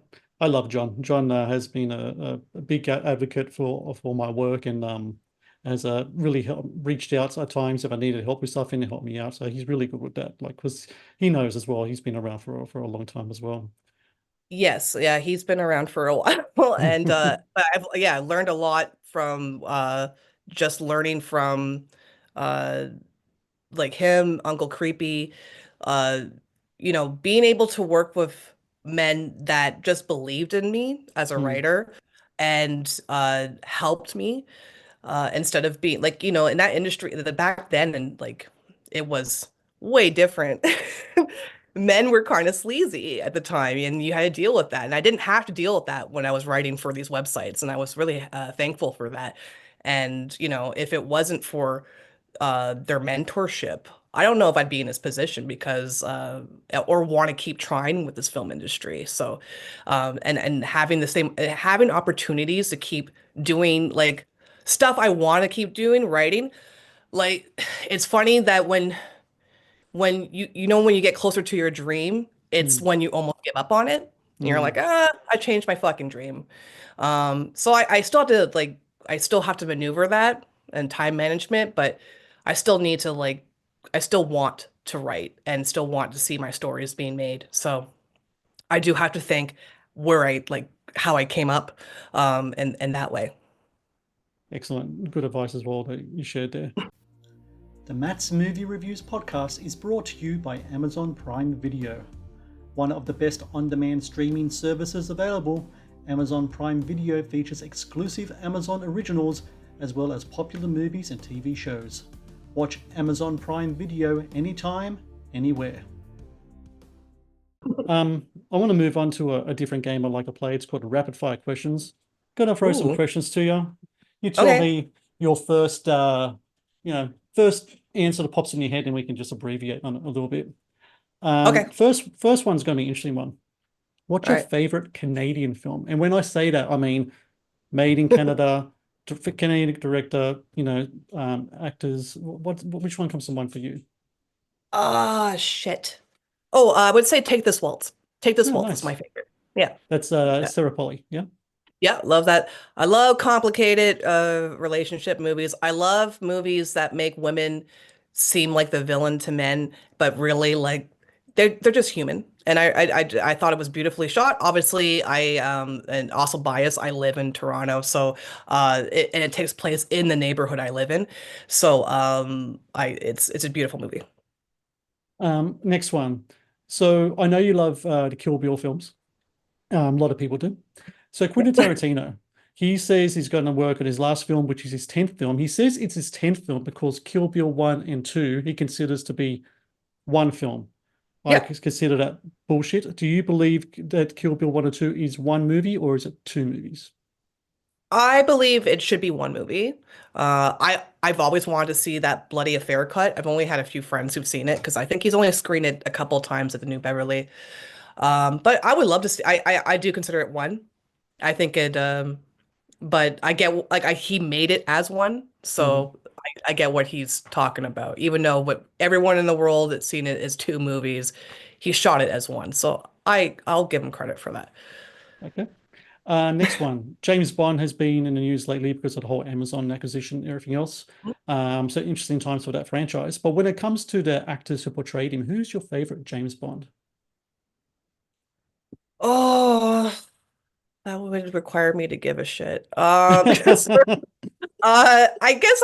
I love John. John has been a big advocate for my work and has really reached out at times if I needed help with stuff and he helped me out. So he's really good with that. Like, because he knows as well. He's been around for a long time as well. Yes, yeah, he's been around for a while, and but I've yeah learned a lot from just learning from uh like him, Uncle Creepy, uh being able to work with men that just believed in me as a Hmm. writer and helped me instead of being like, in that industry, the back then, and like it was way different. Men were kind of sleazy at the time, and you had to deal with that. And I didn't have to deal with that when I was writing for these websites, and I was really thankful for that. And if it wasn't for their mentorship, I don't know if I'd be in this position because or want to keep trying with this film industry. So, and having opportunities to keep doing like stuff I want to keep doing, writing. Like it's funny that when when you get closer to your dream, it's Hmm. when you almost give up on it. And you're like, Hmm. I changed my fucking dream. So I still have to I still have to maneuver that and time management, but I still need to I still want to write and still want to see my stories being made. So I do have to think where I how I came up, and that way. Excellent. Good advice as well that you shared there. The Matt's Movie Reviews podcast is brought to you by Amazon Prime Video. One of the best on-demand streaming services available, Amazon Prime Video features exclusive Amazon originals as well as popular movies and TV shows. Watch Amazon Prime Video anytime, anywhere. I want to move on to a different game I like to play. It's called Rapid Fire Questions. Gonna throw some Ooh, questions to you. You tell okay. me your first answer that pops in your head, and we can just abbreviate on it a little bit. Okay. First one's going to be an interesting one. What's All your right. favorite Canadian film? And when I say that, I mean made in Canada, Canadian director, actors. Which one comes to mind for you? Ah, shit. Oh, I would say Take This Waltz. Take This Oh, Waltz is my nice. favorite. Yeah. That's Yeah. Sarah Polly. Yeah. Yeah, love that. I love complicated relationship movies. I love movies that make women seem like the villain to men, but really like they're just human. And I thought it was beautifully shot. Obviously, I and also bias. I live in Toronto, so and it takes place in the neighborhood I live in. So I it's a beautiful movie. Next one. So I know you love the Kill Bill films. A lot of people do. So Quentin Tarantino, he says he's going to work on his last film, which is his 10th film. He says it's his 10th film because Kill Bill 1 and 2 he considers to be one film. I Yeah. consider that bullshit. Do you believe that Kill Bill 1 and 2 is one movie or is it two movies? I believe it should be one movie. I've always wanted to see that Bloody Affair cut. I've only had a few friends who've seen it because I think he's only screened it a couple times at the New Beverly. But I would love to see. I do consider it one. I think it. But I get like he made it as one, Mhm. so I get what he's talking about. Even though what everyone in the world that's seen it as two movies, he shot it as one. So I'll give him credit for that. Okay. Next one. James Bond has been in the news lately because of the whole Amazon acquisition and everything else. So interesting times for that franchise. But when it comes to the actors who portrayed him, who's your favorite James Bond? Oh, that would require me to give a shit. I guess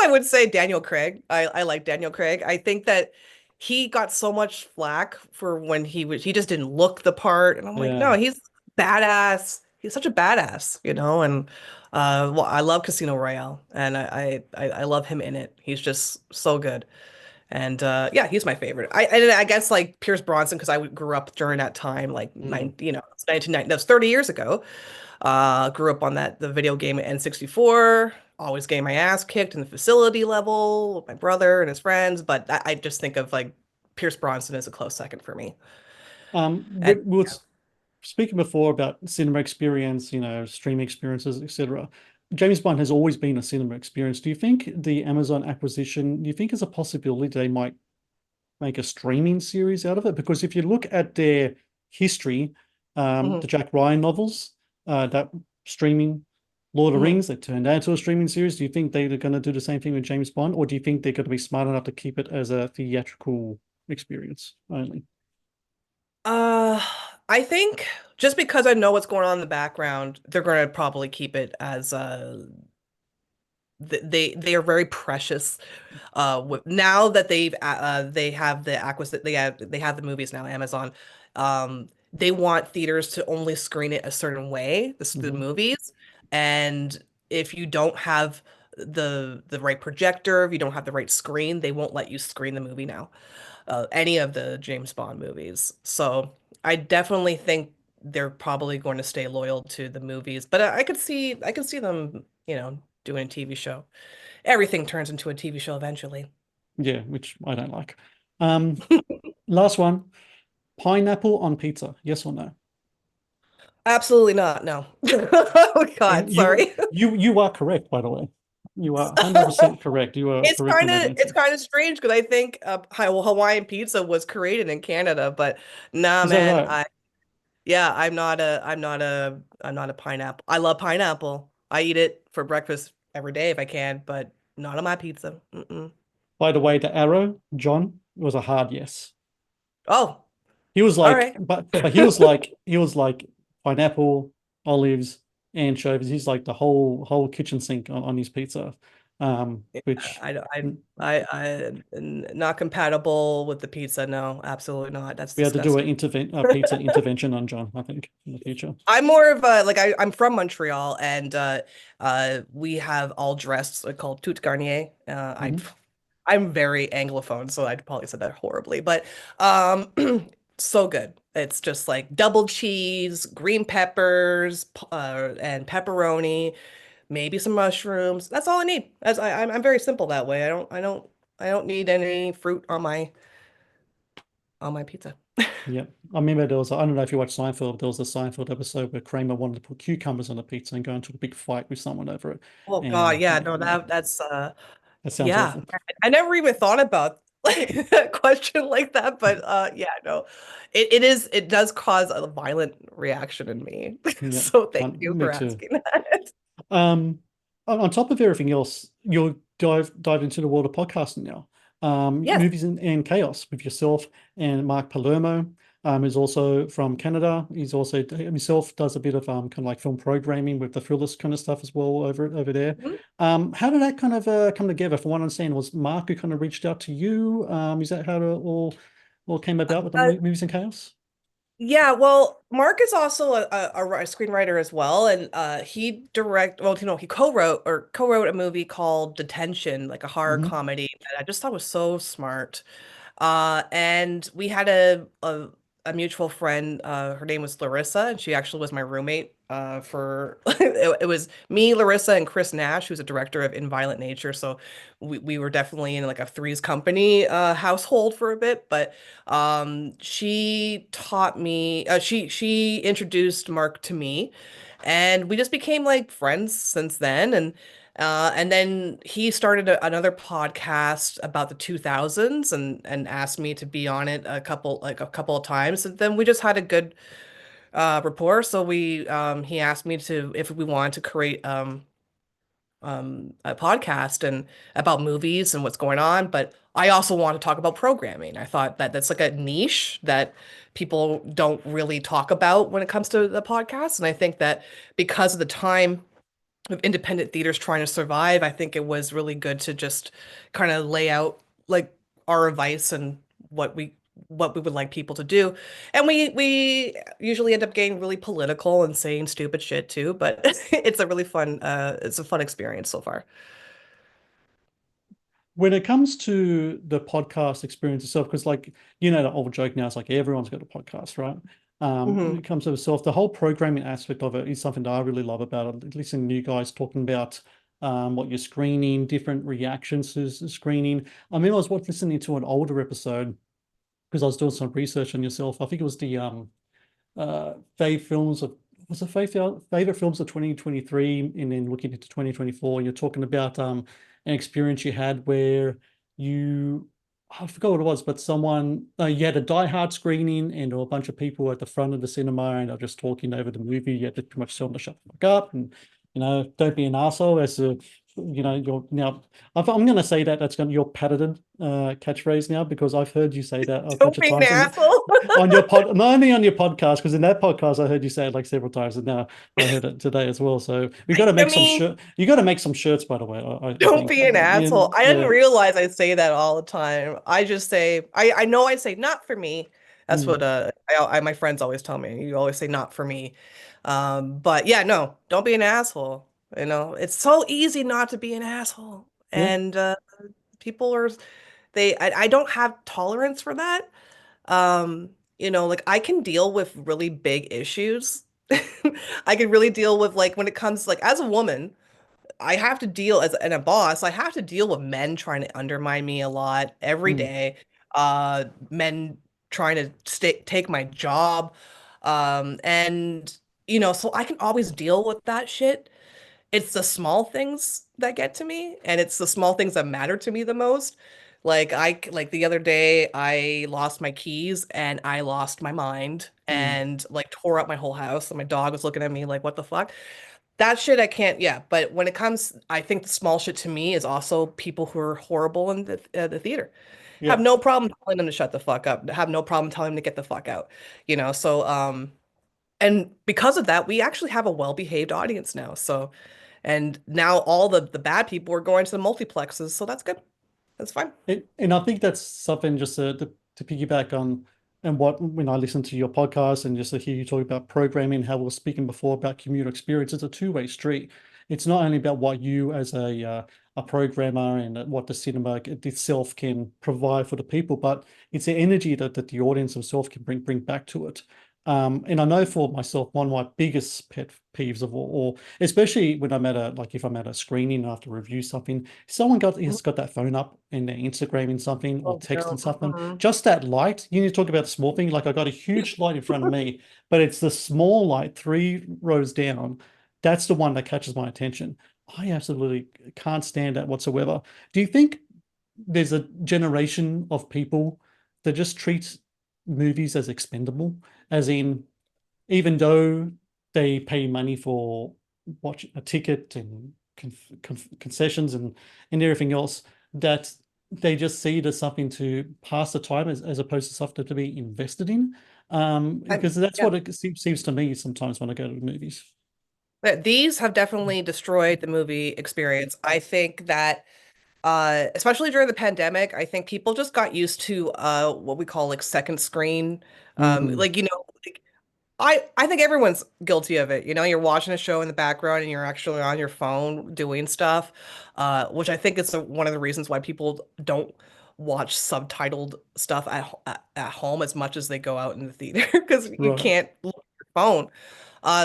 I would say Daniel Craig. I like Daniel Craig. I think that he got so much flack for when he just didn't look the part, and I'm like, no, Yeah. he's badass. He's such a badass, you know. And well, I love Casino Royale, and I love him in it. He's just so good. And yeah, he's my favorite. I guess like Pierce Bronson because I grew up during that time, like Mm. it's 1990. That's 30 years ago. Grew up on the video game at N64. Always getting my ass kicked in the facility level with my brother and his friends. But I just think of like Pierce Bronson as a close second for me. And We were speaking before about cinema experience, streaming experiences, etc. James Bond has always been a cinema experience. Do you think the Amazon acquisition, do you think is a possibility they might make a streaming series out of it? Because if you look at their history, mhm, the Jack Ryan novels, that streaming Lord of the mhm. Rings, they turned out into a streaming series. Do you think they're going to do the same thing with James Bond, or do you think they're going to be smart enough to keep it as a theatrical experience only? Uh, I think just because I know what's going on in the background, they're going to probably keep it as they are very precious now that they have the acquisition they have the movies now Amazon they want theaters to only screen it a certain way the Hmm. movies and if you don't have the right projector if you don't have the right screen they won't let you screen the movie now any of the James Bond movies so I definitely think they're probably going to stay loyal to the movies but I could see them doing a TV show everything turns into a TV show eventually. Yeah, which I don't like. Um, Last one, pineapple on pizza, yes or no? Absolutely not. No. Oh And God, sorry. you are correct, by the way. You are 100% correct. You are It's correct in kind that of answer. it's kind of strange because I think well, Hawaiian pizza was created in Canada, but nah, Is that man. right? I'm not a pineapple. I love pineapple. I eat it for breakfast every day if I can, but not on my pizza. Mm-mm. By the way, the arrow, John, was a hard yes. Oh, He was all like, right. but he was like pineapple, olives, anchovies. He's like the whole kitchen sink on his pizza. Which I don't- not compatible with the pizza. No, absolutely not. That's we had to do disgusting. a pizza intervention on John, I think, in the future. I'm more of a like I'm from Montreal and we have all dressed called tout garnier. Mhm. I'm very anglophone, so I'd probably said that horribly, but um so good. It's just like double cheese, green peppers, and pepperoni, maybe some mushrooms. That's all I need. As I'm very simple that way. I don't need any fruit on my pizza. Yeah, I remember I don't know if you watched Seinfeld. There was a Seinfeld episode where Kramer wanted to put cucumbers on a pizza and go into a big fight with someone over it. Oh God, And yeah, no, yeah, that's that sounds yeah. awful. I never even thought about like a question like that, but yeah, no. It does cause a violent reaction in me. Yeah, So thank you me for too. asking that. Um, on top of everything else, you're dive into the world of podcasting now. Yes. Movies and Chaos with yourself and Mark Palermo, who's also from Canada. He's also himself does a bit of kind of like film programming with the Thrillist kind of stuff as well over there. Mhm. How did that kind of come together? From what I understand, was Mark who kind of reached out to you? Is that how it all came about with the Uh, Movies and Chaos? yeah, well, Mark is also a screenwriter as well, and he co-wrote a movie called Detention, like a horror Hmm. comedy that I just thought was so smart. And we had a mutual friend. Her name was Larissa, and she actually was my roommate for it was me, Larissa, and Chris Nash, who's a director of In Violent Nature. So we were definitely in like a Three's Company household for a bit. But she taught me she introduced Mark to me, and we just became like friends since then. And then he started another podcast about the 2000s and asked me to be on it a couple of times. And then we just had a good rapport. So we he asked me to if we wanted to create a podcast and about movies and what's going on, but I also want to talk about programming. I thought that that's like a niche that people don't really talk about when it comes to the podcast. And I think that because of the time of independent theaters trying to survive, I think it was really good to just kind of lay out like our advice and what we would like people to do. And we usually end up getting really political and saying stupid shit too, but it's a fun experience so far. When it comes to the podcast experience itself, because like the old joke now is like everyone's got a podcast, right? When Hmm. it comes to itself, the whole programming aspect of it is something that I really love about it. Listening to you guys talking about what you're screening, different reactions to screening. I mean, I was listening to an older episode because I was doing some research on yourself. I think it was the fave films of was it favorite films of 2023 and then looking into 2024. You're talking about an experience you had where you I forgot what it was, but someone you had a Die-Hard screening and there were a bunch of people at the front of the cinema and they're just talking over the movie. You had to pretty much tell them to shut the fuck up and don't be an asshole as a you're now I'm going to say that that's going to your patented catchphrase now because I've heard you say that a bunch Don't of be an times asshole. on your pod, not only on your podcast, because in that podcast I heard you say it like several times, and now I heard it today as well. So we got to I make some mean, shirt. You got to make some shirts, by the way. I don't think. be an Yeah, asshole. I didn't yeah, realize I say that all the time. I just say I know I say not for me. That's mm, what my friends always tell me. You always say not for me. But yeah, no, don't be an asshole. It's so easy not to be an asshole. yeah, And people are I don't have tolerance for that. Like I can deal with really big issues. I can really deal with like when it comes like as a woman. I have to deal as and a boss, I have to deal with men trying to undermine me a lot every mm, day. Men trying to take my job. And so I can always deal with that shit. It's the small things that get to me, and it's the small things that matter to me the most. Like the other day, I lost my keys and I lost my mind mm, and like tore up my whole house. And my dog was looking at me like, what the fuck? That shit I can't, yeah. But when it comes, I think the small shit to me is also people who are horrible in the theater. yeah. Have no problem telling them to shut the fuck up. Have no problem telling them to get the fuck out. And because of that, we actually have a well-behaved audience now. So, and now all the bad people are going to the multiplexes, so that's good. That's fine. And I think that's something just to piggyback on and what when I listen to your podcast and just to hear you talk about programming, how we were speaking before about communal experience, it's a two-way street. It's not only about what you as a programmer and what the cinema itself can provide for the people, but it's the energy that the audience themselves can bring back to it. And I know for myself, one of my biggest pet peeves of all, or especially when I'm at if I'm at a screening and I have to review something, someone has got that phone up and they're Instagramming something or Oh texting no. something. Mhm. Just that light. You need to talk about the small thing. Like I got a huge light in front of me, but it's the small light 3 rows down. That's the one that catches my attention. I absolutely can't stand that whatsoever. Do you think there's a generation of people that just treats movies as expendable, as in even though they pay money for watch a ticket and concessions and everything else, that they just see it as something to pass the time as opposed to something to be invested in. Because that's Yeah. what it seems to me sometimes when I go to the movies. But these have definitely destroyed the movie experience. I think that especially during the pandemic, I think people just got used to what we call like second screen. Mm, Like I think everyone's guilty of it. You're watching a show in the background and you're actually on your phone doing stuff, which I think is one of the reasons why people don't watch subtitled stuff at home as much as they go out in the theater because you right. can't look at your phone.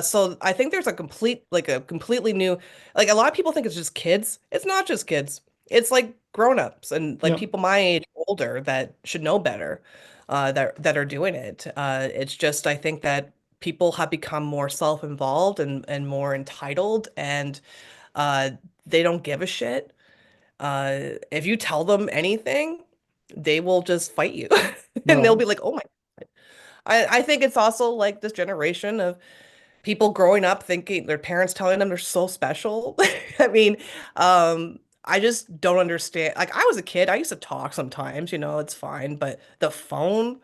So I think there's a completely new, like a lot of people think it's just kids. It's not just kids. It's like grown-ups and like Yeah, people my age, older that should know better, that are doing it. It's just I think that people have become more self-involved and more entitled, and uh, they don't give a shit. If you tell them anything, they will just fight you, and they'll well, be like, "Oh my." I think it's also like this generation of people growing up thinking their parents telling them they're so special. I mean, I just don't understand. Like I was a kid, I used to talk sometimes, it's fine, but the phone,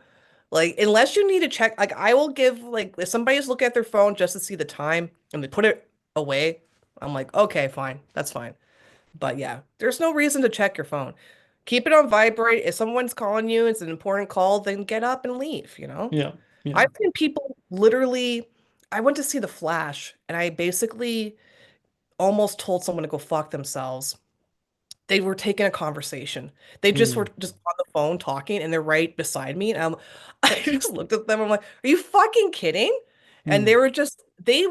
like unless you need to check, like I will give like if somebody's looking at their phone just to see the time and they put it away, I'm like, okay, fine, that's fine. But yeah, there's no reason to check your phone. Keep it on vibrate. If someone's calling you, it's an important call, then get up and leave. yeah, yeah. I've seen people literally, I went to see The Flash and I basically almost told someone to go fuck themselves. They were taking a conversation. They just were Mm, just on the phone talking and they're right beside me. And I just looked at them. I'm like, are you fucking kidding? And mm, they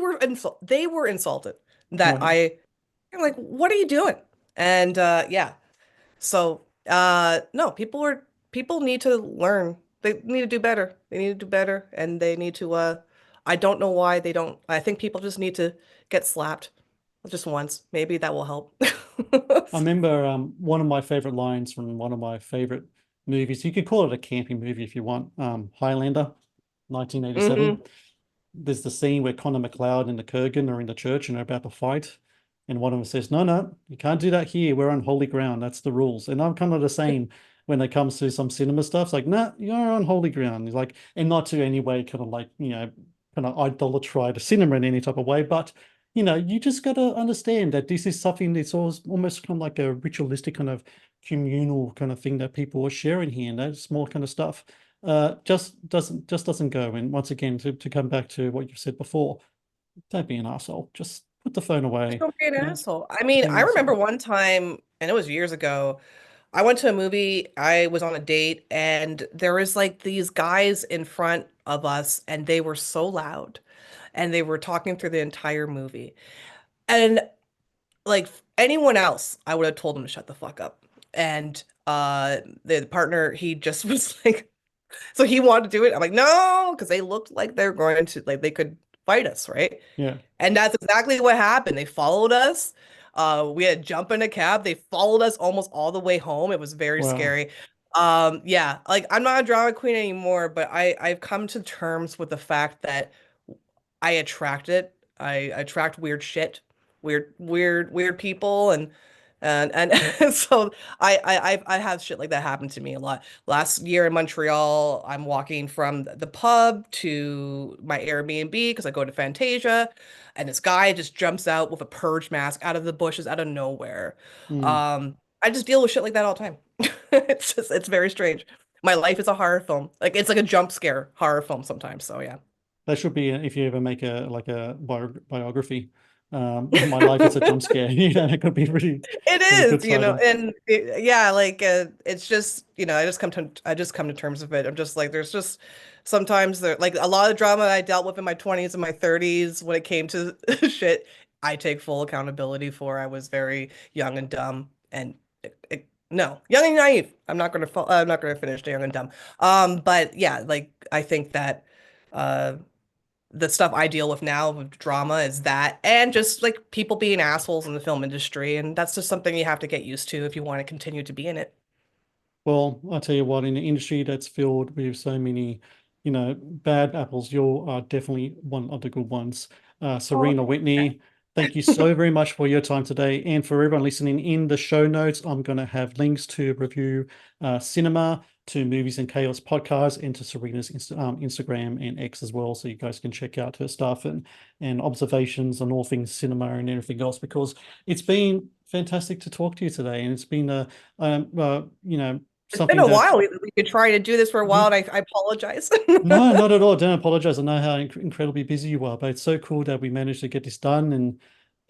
were insulted that right. I'm like, what are you doing? And yeah. So, no, people need to learn. They need to do better. They need to do better, and they need to. I don't know why they don't. I think people just need to get slapped just once. Maybe that will help. I remember one of my favorite lines from one of my favorite movies. You could call it a camping movie if you want. Highlander, 1987. Hmm. There's the scene where Connor McLeod and the Kurgan are in the church and they're about to fight. And one of them says, no, no, you can't do that here. We're on holy ground. That's the rules. And I'm kind of the same when it comes to some cinema stuff. It's like, no, you're on holy ground. It's like, and not to any way kind of like, kind of idolatry the cinema in any type of way. But, you just got to understand that this is something that's almost kind of like a ritualistic kind of communal kind of thing that people are sharing here and that small kind of stuff just doesn't go. And once again, to come back to what you said before, don't be an asshole. Just put the phone Just away. don't be an Yeah, asshole. I don't mean, be an I remember asshole. one time, and it was years ago. I went to a movie. I was on a date, and there was like these guys in front of us, and they were so loud, and they were talking through the entire movie. And like anyone else, I would have told him to shut the fuck up. And the partner, he just was like, so he wanted to do it. I'm like, no, because they looked like they're going to like they could fight us, right? Yeah. And that's exactly what happened. They followed us. We had to jump in a cab. They followed us almost all the way home. It was very Wow. scary. Yeah, like I'm not a drama queen anymore, but I've come to terms with the fact that I attract it. I attract weird shit, weird people, and so I have shit like that happen to me a lot. Last year in Montreal, I'm walking from the pub to my Airbnb because I go to Fantasia, and this guy just jumps out with a purge mask out of the bushes out of nowhere. Mm. I just deal with shit like that all the time. It's very strange. My life is a horror film. Like it's like a jump scare horror film sometimes. So yeah. That should be if you ever make a like a biography. My life is a jump scare. That could be It really good is, title. and yeah, like it's just, I just come to terms with it. I'm just like, there's just sometimes there like a lot of drama I dealt with in my 20s and my 30s when it came to shit, I take full accountability for. I was very young and dumb and no, young and naive. I'm not gonna finish the young and dumb. But yeah, like I think that uh the stuff I deal with now with drama is that, and just like people being assholes in the film industry. And that's just something you have to get used to if you want to continue to be in it. Well, I'll tell you what, in an industry that's filled with so many, bad apples, you are definitely one of the good ones. Oh, Serena Whitney, thank you so very much for your time today. And for everyone listening, in the show notes, I'm going to have links to Revue Cinema, to Movies and Chaos podcast, and to Serena's Instagram and X as well. So you guys can check out her stuff and observations on all things cinema and everything else, because it's been fantastic to talk to you today. And it's been it's been something a that while. We've been trying to do this for a while, you and I apologize. no, not at all. Don't apologize. I know how incredibly busy you are, but it's so cool that we managed to get this done, and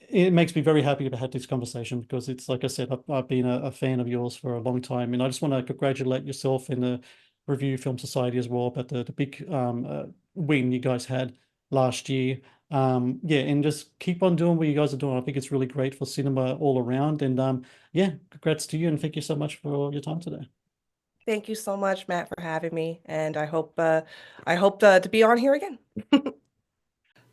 it makes me very happy to have this conversation because it's like I said, I've been a fan of yours for a long time, and I just want to congratulate yourself and the Review Film Society as well about the big win you guys had last year. Yeah, and just keep on doing what you guys are doing. I think it's really great for cinema all around. And yeah, congrats to you, and thank you so much for your time today. Thank you so much, Matt, for having me, and I hope to be on here again.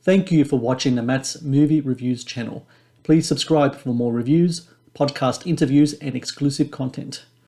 Thank you for watching the Matt's Movie Reviews channel. Please subscribe for more reviews, podcast interviews, and exclusive content.